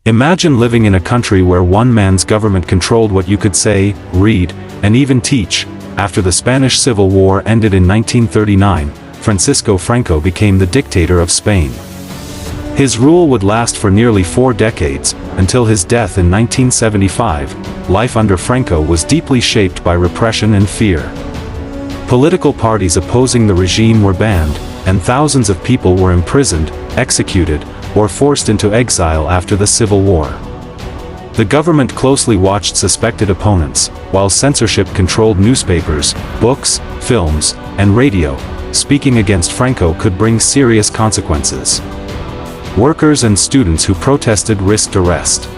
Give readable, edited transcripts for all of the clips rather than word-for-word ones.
Imagine living in a country where one man's government controlled what you could say, read, and even teach. After the Spanish Civil War ended in 1939, Franco became the dictator of Spain. His rule would last for nearly 4 decades, until his death in 1975. Life under Franco was deeply shaped by repression and fear. Political parties opposing the regime were banned, and thousands of people were imprisoned, executed, or forced into exile after the Civil War. The government closely watched suspected opponents, while censorship controlled newspapers, books, films, and radio. Speaking against Franco could bring serious consequences. Workers and students who protested risked arrest.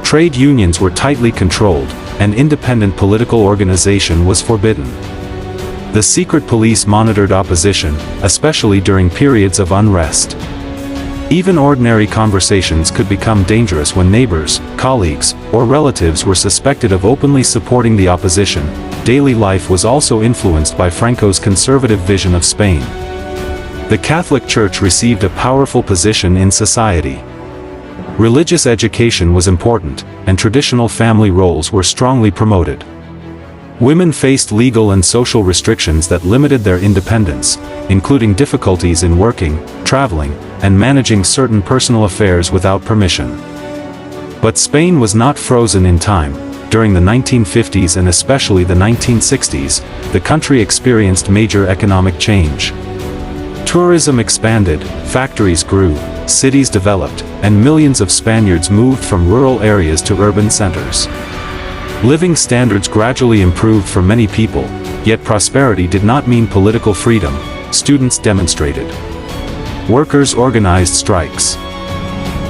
Trade unions were tightly controlled, and independent political organization was forbidden. The secret police monitored opposition, especially during periods of unrest. Even ordinary conversations could become dangerous when neighbors, colleagues, or relatives were suspected of openly supporting the opposition. Daily life was also influenced by Franco's conservative vision of Spain. The Catholic Church received a powerful position in society. Religious education was important, and traditional family roles were strongly promoted. Women faced legal and social restrictions that limited their independence, including difficulties in working, traveling, and managing certain personal affairs without permission. But Spain was not frozen in time. During the 1950s and especially the 1960s, the country experienced major economic change. Tourism expanded, factories grew, cities developed, and millions of Spaniards moved from rural areas to urban centers. Living standards gradually improved for many people, yet prosperity did not mean political freedom. Students demonstrated. Workers organized strikes.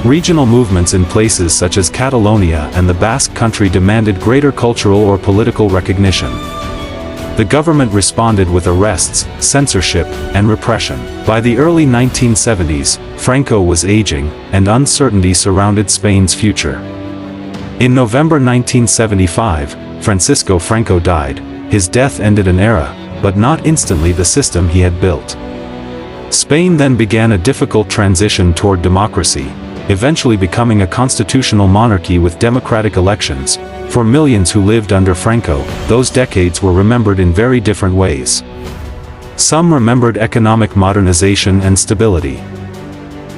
Regional movements in places such as Catalonia and the Basque Country demanded greater cultural or political recognition. The government responded with arrests, censorship, and repression. By the early 1970s, Franco was aging, and uncertainty surrounded Spain's future. In November 1975, Franco died. His death ended an era, but not instantly the system he had built. Spain then began a difficult transition toward democracy, eventually becoming a constitutional monarchy with democratic elections. For millions who lived under Franco, those decades were remembered in very different ways. Some remembered economic modernization and stability.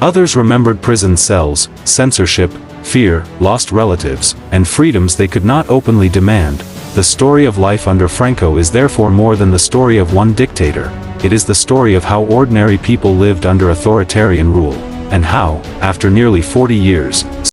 Others remembered prison cells, censorship, fear, lost relatives, and freedoms they could not openly demand. The story of life under Franco is therefore more than the story of one dictator. It is the story of how ordinary people lived under authoritarian rule, and how, after nearly 40 years,